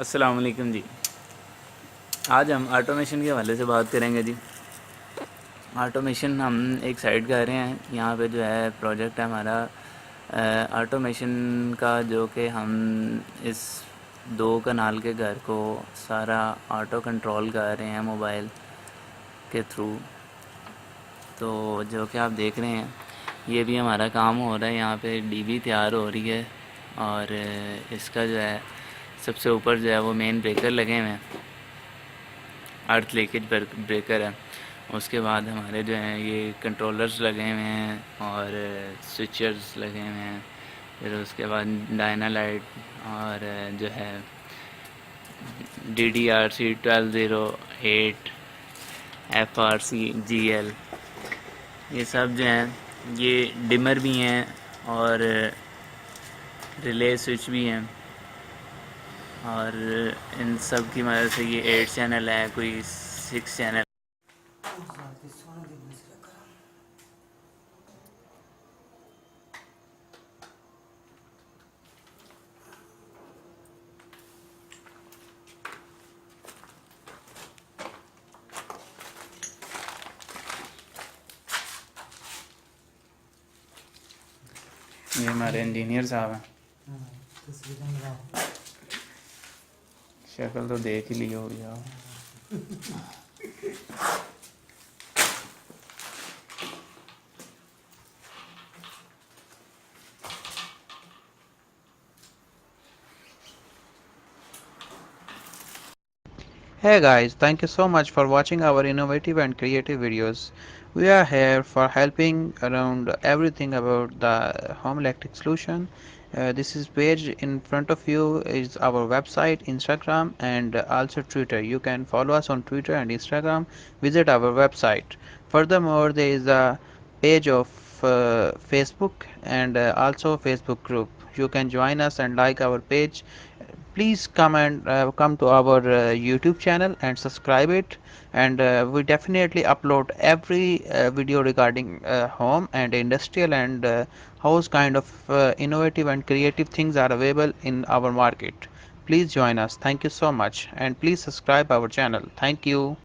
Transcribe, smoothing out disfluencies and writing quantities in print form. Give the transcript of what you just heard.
अस्सलाम वालेकुम जी। आज हम ऑटोमेशन के हवाले से बात करेंगे जी। ऑटोमेशन हम एक साइट कर रहे हैं, यहाँ पे जो है प्रोजेक्ट है हमारा ऑटोमेशन का, जो कि हम इस 2 कनाल के घर को सारा ऑटो कंट्रोल कर रहे हैं मोबाइल के थ्रू। तो जो कि आप देख रहे हैं, ये भी हमारा काम हो रहा है। यहाँ पे डीबी तैयार हो रही है और इसका जो है सबसे ऊपर जो है वो मेन ब्रेकर लगे हुए हैं, अर्थ लीकेज ब्रेकर है। उसके बाद हमारे जो हैं ये कंट्रोलर्स लगे हुए हैं और स्विचर्स लगे हुए हैं। फिर उसके बाद डायनालाइट और जो है DDRC 1208 FRC GL, ये सब जो हैं ये डिमर भी हैं और रिले स्विच भी हैं। और इन सब की मदद से ये 8 चैनल है, कोई 6 चैनल। ये हमारे इंजीनियर साहब हैं, शक्ल तो देख ही ली होगी आप। Hey guys, thank you so much for watching our innovative and creative videos. We are here for helping around everything about the home electric solution. This is page in front of you is our website, Instagram, and also Twitter. You can follow us on Twitter and Instagram. Visit our website. Furthermore, there is a page of Facebook and also Facebook group. You can join us and like our page. Please come and come to our YouTube channel and subscribe it, and we definitely upload every video regarding home and industrial and house kind of innovative and creative things are available in our market. Please join us. Thank you so much, and please subscribe our channel. Thank you.